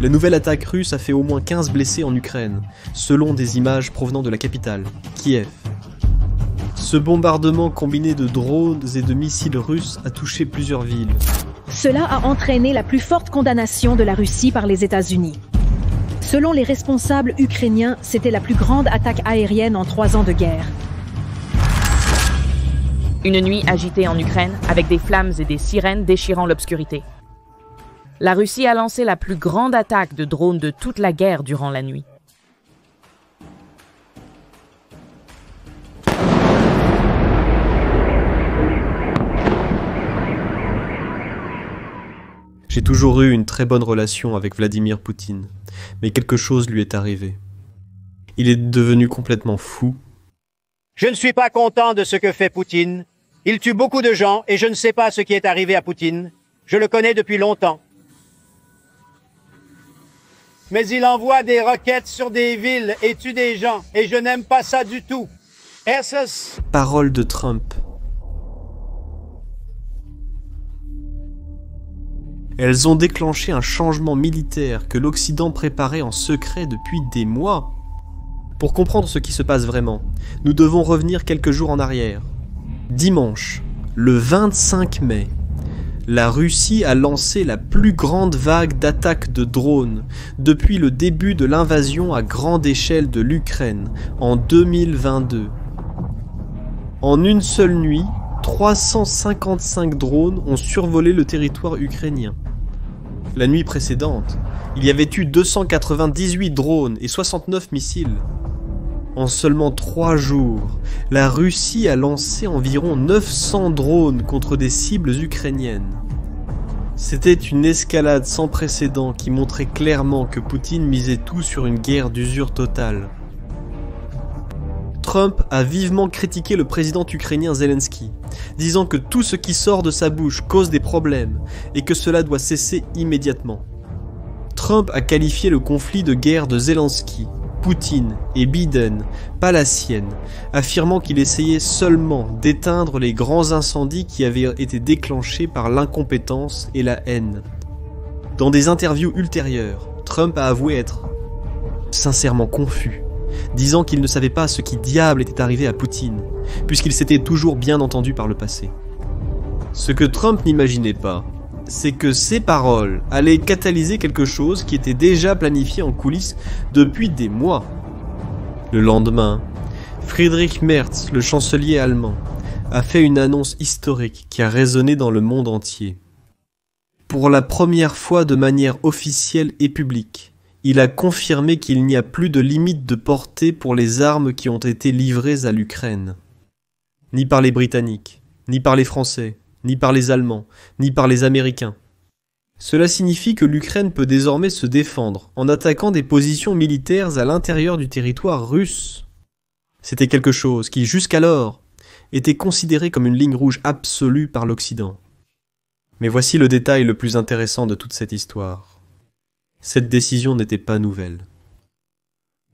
La nouvelle attaque russe a fait au moins 15 blessés en Ukraine, selon des images provenant de la capitale, Kiev. Ce bombardement combiné de drones et de missiles russes a touché plusieurs villes. Cela a entraîné la plus forte condamnation de la Russie par les États-Unis. Selon les responsables ukrainiens, c'était la plus grande attaque aérienne en 3 ans de guerre. Une nuit agitée en Ukraine, avec des flammes et des sirènes déchirant l'obscurité. La Russie a lancé la plus grande attaque de drones de toute la guerre durant la nuit. J'ai toujours eu une très bonne relation avec Vladimir Poutine, mais quelque chose lui est arrivé. Il est devenu complètement fou. Je ne suis pas content de ce que fait Poutine. Il tue beaucoup de gens et je ne sais pas ce qui est arrivé à Poutine. Je le connais depuis longtemps. Mais il envoie des roquettes sur des villes et tue des gens. Et je n'aime pas ça du tout. SS. Parole de Trump. Elles ont déclenché un changement militaire que l'Occident préparait en secret depuis des mois. Pour comprendre ce qui se passe vraiment, nous devons revenir quelques jours en arrière. Dimanche, le 25 mai, la Russie a lancé la plus grande vague d'attaques de drones depuis le début de l'invasion à grande échelle de l'Ukraine en 2022. En une seule nuit, 355 drones ont survolé le territoire ukrainien. La nuit précédente, il y avait eu 298 drones et 69 missiles. En seulement 3 jours, la Russie a lancé environ 900 drones contre des cibles ukrainiennes. C'était une escalade sans précédent qui montrait clairement que Poutine misait tout sur une guerre d'usure totale. Trump a vivement critiqué le président ukrainien Zelensky, disant que tout ce qui sort de sa bouche cause des problèmes et que cela doit cesser immédiatement. Trump a qualifié le conflit de guerre de Zelensky, Poutine et Biden, pas la sienne, affirmant qu'il essayait seulement d'éteindre les grands incendies qui avaient été déclenchés par l'incompétence et la haine. Dans des interviews ultérieures, Trump a avoué être sincèrement confus, disant qu'il ne savait pas ce qui diable était arrivé à Poutine, puisqu'il s'était toujours bien entendu par le passé. Ce que Trump n'imaginait pas, c'est que ces paroles allaient catalyser quelque chose qui était déjà planifié en coulisses depuis des mois. Le lendemain, Friedrich Merz, le chancelier allemand, a fait une annonce historique qui a résonné dans le monde entier. Pour la première fois de manière officielle et publique, il a confirmé qu'il n'y a plus de limite de portée pour les armes qui ont été livrées à l'Ukraine. Ni par les Britanniques, ni par les Français, ni par les Allemands, ni par les Américains. Cela signifie que l'Ukraine peut désormais se défendre en attaquant des positions militaires à l'intérieur du territoire russe. C'était quelque chose qui, jusqu'alors, était considéré comme une ligne rouge absolue par l'Occident. Mais voici le détail le plus intéressant de toute cette histoire. Cette décision n'était pas nouvelle.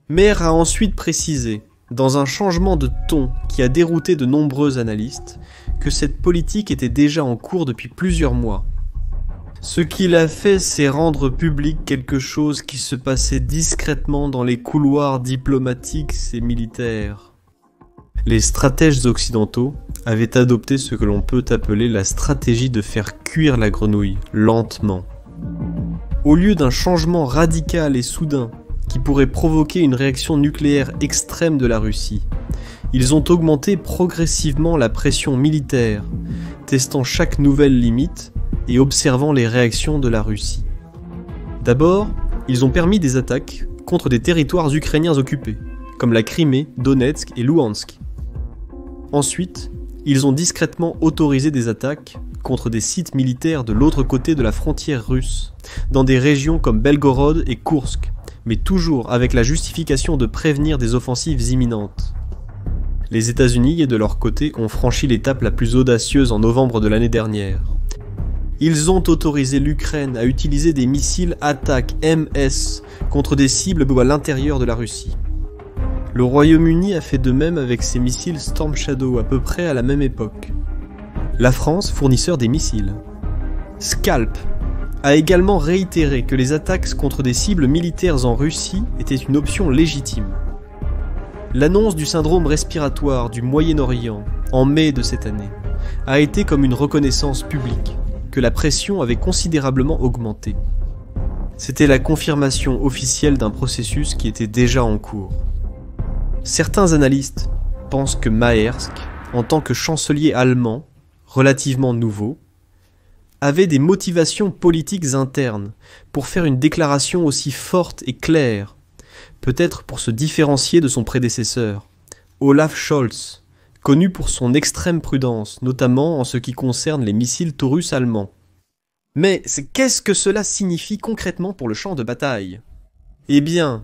Maire a ensuite précisé, dans un changement de ton qui a dérouté de nombreux analystes, que cette politique était déjà en cours depuis plusieurs mois. Ce qu'il a fait, c'est rendre public quelque chose qui se passait discrètement dans les couloirs diplomatiques et militaires. Les stratèges occidentaux avaient adopté ce que l'on peut appeler la stratégie de faire cuire la grenouille, lentement. Au lieu d'un changement radical et soudain qui pourrait provoquer une réaction nucléaire extrême de la Russie, ils ont augmenté progressivement la pression militaire, testant chaque nouvelle limite et observant les réactions de la Russie. D'abord, ils ont permis des attaques contre des territoires ukrainiens occupés, comme la Crimée, Donetsk et Louhansk. Ensuite, ils ont discrètement autorisé des attaques contre des sites militaires de l'autre côté de la frontière russe, dans des régions comme Belgorod et Koursk, mais toujours avec la justification de prévenir des offensives imminentes. Les États-Unis, de leur côté, ont franchi l'étape la plus audacieuse en novembre de l'année dernière. Ils ont autorisé l'Ukraine à utiliser des missiles attaques MS contre des cibles à l'intérieur de la Russie. Le Royaume-Uni a fait de même avec ses missiles Storm Shadow à peu près à la même époque. La France, fournisseur des missiles. Scalp, a également réitéré que les attaques contre des cibles militaires en Russie étaient une option légitime. L'annonce du syndrome respiratoire du Moyen-Orient, en mai de cette année, a été comme une reconnaissance publique, que la pression avait considérablement augmenté. C'était la confirmation officielle d'un processus qui était déjà en cours. Certains analystes pensent que Maersk, en tant que chancelier allemand, relativement nouveau, avait des motivations politiques internes pour faire une déclaration aussi forte et claire, peut-être pour se différencier de son prédécesseur, Olaf Scholz, connu pour son extrême prudence, notamment en ce qui concerne les missiles Taurus allemands. Mais qu'est-ce que cela signifie concrètement pour le champ de bataille ? Eh bien,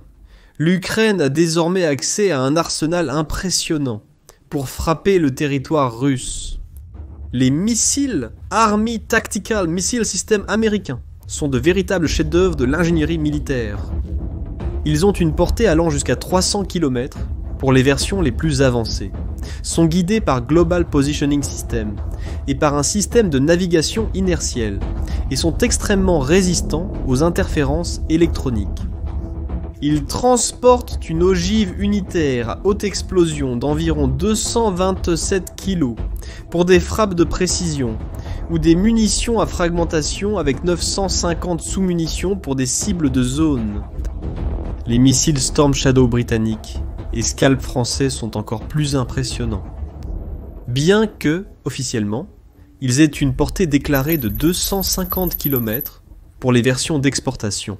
l'Ukraine a désormais accès à un arsenal impressionnant pour frapper le territoire russe. Les missiles Army Tactical Missile System américains sont de véritables chefs-d'œuvre de l'ingénierie militaire. Ils ont une portée allant jusqu'à 300 km pour les versions les plus avancées, sont guidés par Global Positioning System et par un système de navigation inertielle et sont extrêmement résistants aux interférences électroniques. Ils transportent une ogive unitaire à haute explosion d'environ 227 kg pour des frappes de précision ou des munitions à fragmentation avec 950 sous-munitions pour des cibles de zone. Les missiles Storm Shadow britanniques et Scalp français sont encore plus impressionnants. Bien que, officiellement, ils aient une portée déclarée de 250 km pour les versions d'exportation.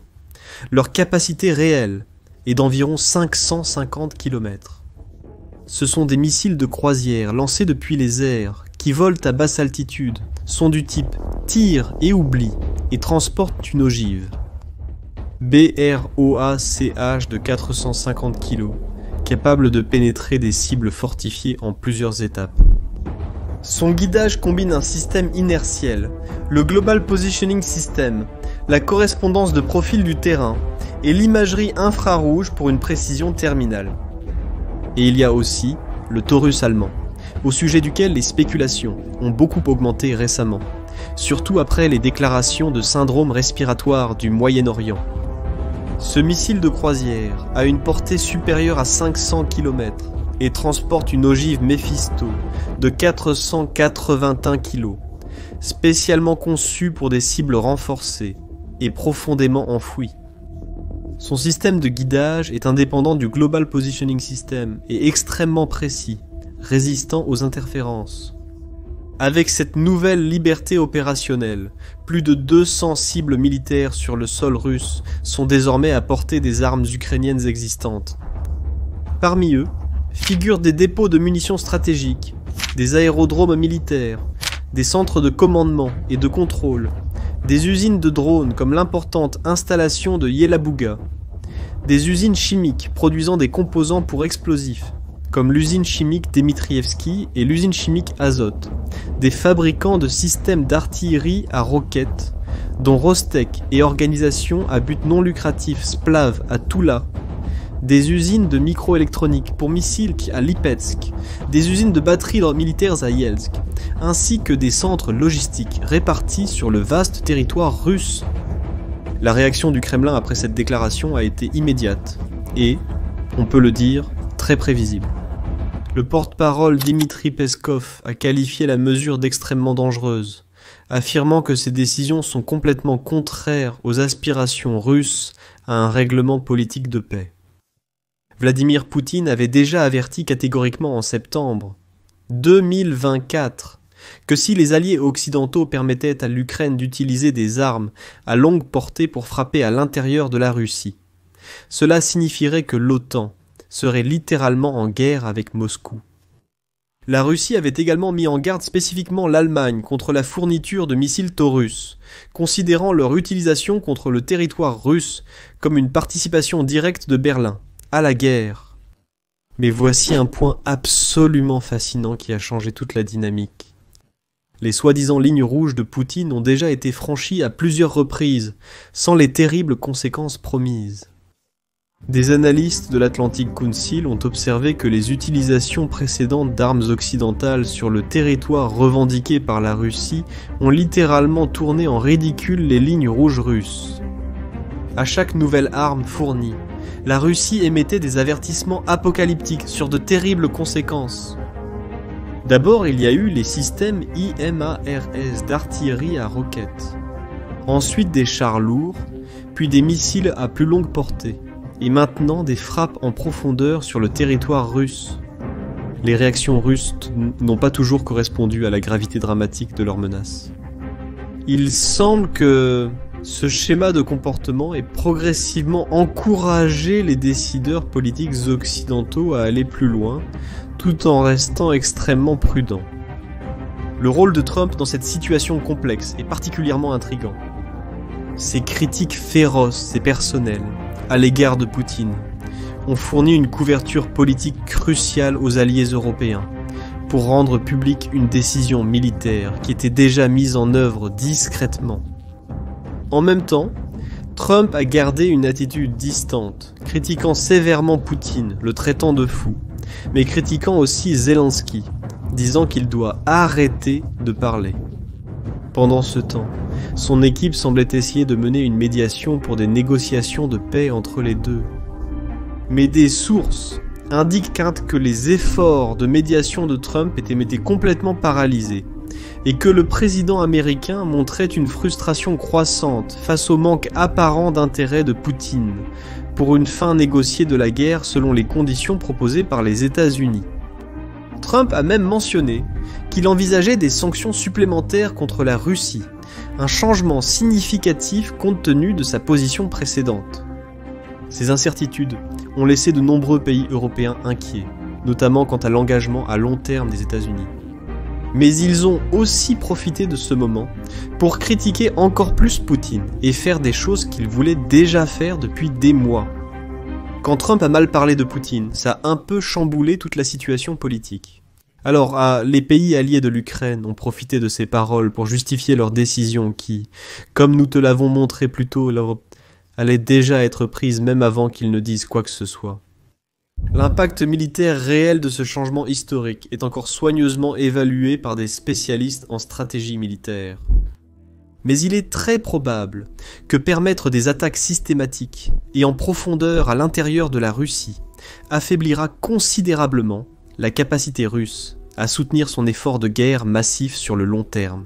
Leur capacité réelle est d'environ 550 km. Ce sont des missiles de croisière lancés depuis les airs, qui volent à basse altitude, sont du type tir et oubli et transportent une ogive. BROACH de 450 kg, capable de pénétrer des cibles fortifiées en plusieurs étapes. Son guidage combine un système inertiel, le Global Positioning System, la correspondance de profil du terrain et l'imagerie infrarouge pour une précision terminale. Et il y a aussi le Taurus allemand, au sujet duquel les spéculations ont beaucoup augmenté récemment, surtout après les déclarations de syndrome respiratoire du Moyen-Orient. Ce missile de croisière a une portée supérieure à 500 km et transporte une ogive Mephisto de 481 kg, spécialement conçue pour des cibles renforcées et profondément enfouies. Son système de guidage est indépendant du Global Positioning System et extrêmement précis, résistant aux interférences. Avec cette nouvelle liberté opérationnelle, plus de 200 cibles militaires sur le sol russe sont désormais à portée des armes ukrainiennes existantes. Parmi eux, figurent des dépôts de munitions stratégiques, des aérodromes militaires, des centres de commandement et de contrôle, des usines de drones comme l'importante installation de Yelabuga, des usines chimiques produisant des composants pour explosifs, comme l'usine chimique Dmitrievski et l'usine chimique Azot, des fabricants de systèmes d'artillerie à roquettes, dont Rostec et organisation à but non lucratif Splav à Toula, des usines de microélectronique pour missiles à Lipetsk, des usines de batteries militaires à Yelsk, ainsi que des centres logistiques répartis sur le vaste territoire russe. La réaction du Kremlin après cette déclaration a été immédiate et, on peut le dire, très prévisible. Le porte-parole Dmitri Peskov a qualifié la mesure d'extrêmement dangereuse, affirmant que ces décisions sont complètement contraires aux aspirations russes à un règlement politique de paix. Vladimir Poutine avait déjà averti catégoriquement en septembre 2024 que si les alliés occidentaux permettaient à l'Ukraine d'utiliser des armes à longue portée pour frapper à l'intérieur de la Russie, cela signifierait que l'OTAN serait littéralement en guerre avec Moscou. La Russie avait également mis en garde spécifiquement l'Allemagne contre la fourniture de missiles Taurus, considérant leur utilisation contre le territoire russe comme une participation directe de Berlin à la guerre. Mais voici un point absolument fascinant qui a changé toute la dynamique. Les soi-disant lignes rouges de Poutine ont déjà été franchies à plusieurs reprises, sans les terribles conséquences promises. Des analystes de l'Atlantic Council ont observé que les utilisations précédentes d'armes occidentales sur le territoire revendiqué par la Russie ont littéralement tourné en ridicule les lignes rouges russes. À chaque nouvelle arme fournie, la Russie émettait des avertissements apocalyptiques sur de terribles conséquences. D'abord, il y a eu les systèmes HIMARS d'artillerie à roquettes. Ensuite des chars lourds, puis des missiles à plus longue portée. Et maintenant des frappes en profondeur sur le territoire russe. Les réactions russes n'ont pas toujours correspondu à la gravité dramatique de leurs menaces. Il semble que ce schéma de comportement ait progressivement encouragé les décideurs politiques occidentaux à aller plus loin, tout en restant extrêmement prudents. Le rôle de Trump dans cette situation complexe est particulièrement intrigant. Ses critiques féroces et personnelles à l'égard de Poutine ont fourni une couverture politique cruciale aux alliés européens pour rendre publique une décision militaire qui était déjà mise en œuvre discrètement. En même temps, Trump a gardé une attitude distante, critiquant sévèrement Poutine, le traitant de fou, mais critiquant aussi Zelensky, disant qu'il doit arrêter de parler. Pendant ce temps, son équipe semblait essayer de mener une médiation pour des négociations de paix entre les deux. Mais des sources indiquent que les efforts de médiation de Trump étaient complètement paralysés, et que le président américain montrait une frustration croissante face au manque apparent d'intérêt de Poutine pour une fin négociée de la guerre selon les conditions proposées par les États-Unis. Trump a même mentionné qu'il envisageait des sanctions supplémentaires contre la Russie, un changement significatif compte tenu de sa position précédente. Ces incertitudes ont laissé de nombreux pays européens inquiets, notamment quant à l'engagement à long terme des États-Unis. Mais ils ont aussi profité de ce moment pour critiquer encore plus Poutine et faire des choses qu'ils voulaient déjà faire depuis des mois. Quand Trump a mal parlé de Poutine, ça a un peu chamboulé toute la situation politique. Alors, les pays alliés de l'Ukraine ont profité de ces paroles pour justifier leur décision qui, comme nous te l'avons montré plus tôt, allait déjà être prise même avant qu'ils ne disent quoi que ce soit. L'impact militaire réel de ce changement historique est encore soigneusement évalué par des spécialistes en stratégie militaire. Mais il est très probable que permettre des attaques systématiques et en profondeur à l'intérieur de la Russie affaiblira considérablement la capacité russe à soutenir son effort de guerre massif sur le long terme.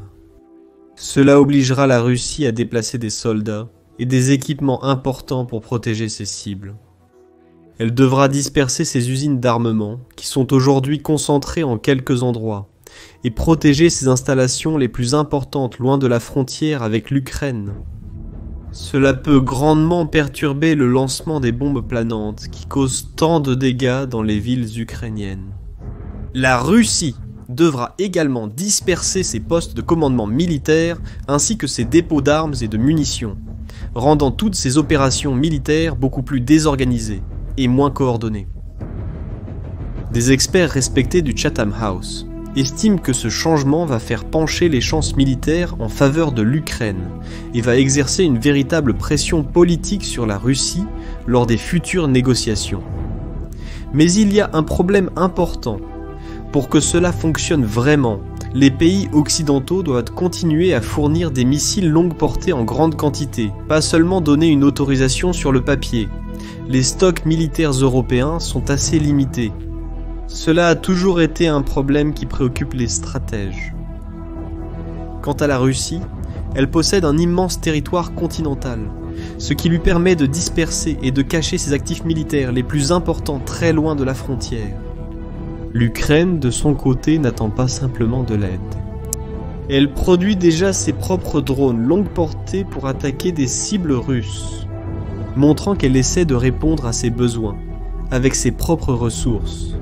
Cela obligera la Russie à déplacer des soldats et des équipements importants pour protéger ses cibles. Elle devra disperser ses usines d'armement, qui sont aujourd'hui concentrées en quelques endroits, et protéger ses installations les plus importantes loin de la frontière avec l'Ukraine. Cela peut grandement perturber le lancement des bombes planantes qui causent tant de dégâts dans les villes ukrainiennes. La Russie devra également disperser ses postes de commandement militaire ainsi que ses dépôts d'armes et de munitions, rendant toutes ses opérations militaires beaucoup plus désorganisées et moins coordonnées. Des experts respectés du Chatham House estiment que ce changement va faire pencher les chances militaires en faveur de l'Ukraine et va exercer une véritable pression politique sur la Russie lors des futures négociations. Mais il y a un problème important. Pour que cela fonctionne vraiment, les pays occidentaux doivent continuer à fournir des missiles longue portée en grande quantité, pas seulement donner une autorisation sur le papier. Les stocks militaires européens sont assez limités. Cela a toujours été un problème qui préoccupe les stratèges. Quant à la Russie, elle possède un immense territoire continental, ce qui lui permet de disperser et de cacher ses actifs militaires les plus importants très loin de la frontière. L'Ukraine, de son côté, n'attend pas simplement de l'aide. Elle produit déjà ses propres drones longue portée pour attaquer des cibles russes, montrant qu'elle essaie de répondre à ses besoins, avec ses propres ressources.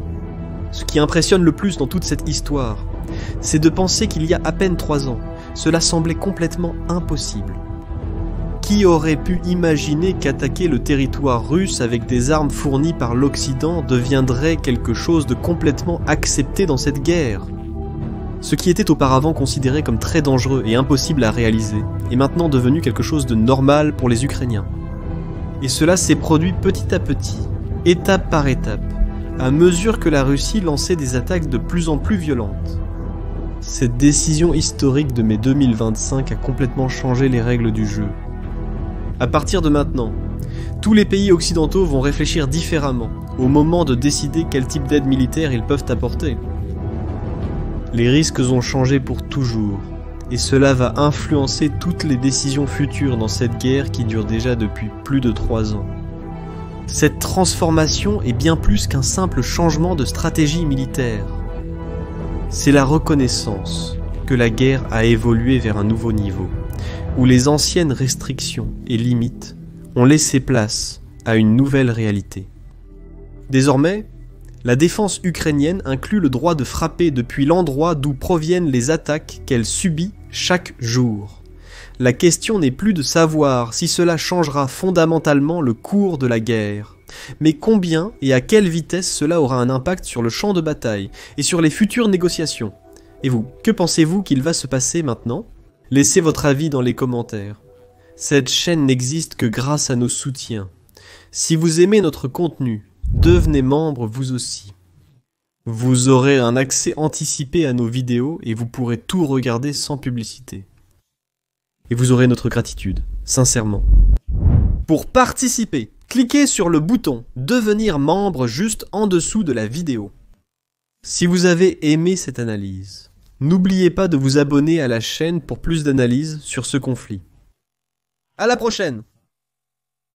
Ce qui impressionne le plus dans toute cette histoire, c'est de penser qu'il y a à peine 3 ans, cela semblait complètement impossible. Qui aurait pu imaginer qu'attaquer le territoire russe avec des armes fournies par l'Occident deviendrait quelque chose de complètement accepté dans cette guerre? Ce qui était auparavant considéré comme très dangereux et impossible à réaliser est maintenant devenu quelque chose de normal pour les Ukrainiens. Et cela s'est produit petit à petit, étape par étape, à mesure que la Russie lançait des attaques de plus en plus violentes. Cette décision historique de mai 2025 a complètement changé les règles du jeu. À partir de maintenant, tous les pays occidentaux vont réfléchir différemment au moment de décider quel type d'aide militaire ils peuvent apporter. Les risques ont changé pour toujours, et cela va influencer toutes les décisions futures dans cette guerre qui dure déjà depuis plus de 3 ans. Cette transformation est bien plus qu'un simple changement de stratégie militaire. C'est la reconnaissance que la guerre a évolué vers un nouveau niveau, où les anciennes restrictions et limites ont laissé place à une nouvelle réalité. Désormais, la défense ukrainienne inclut le droit de frapper depuis l'endroit d'où proviennent les attaques qu'elle subit chaque jour. La question n'est plus de savoir si cela changera fondamentalement le cours de la guerre, mais combien et à quelle vitesse cela aura un impact sur le champ de bataille et sur les futures négociations. Et vous, que pensez-vous qu'il va se passer maintenant ? Laissez votre avis dans les commentaires. Cette chaîne n'existe que grâce à nos soutiens. Si vous aimez notre contenu, devenez membre vous aussi. Vous aurez un accès anticipé à nos vidéos et vous pourrez tout regarder sans publicité. Et vous aurez notre gratitude, sincèrement. Pour participer, cliquez sur le bouton « Devenir membre » juste en dessous de la vidéo. Si vous avez aimé cette analyse, n'oubliez pas de vous abonner à la chaîne pour plus d'analyses sur ce conflit. À la prochaine!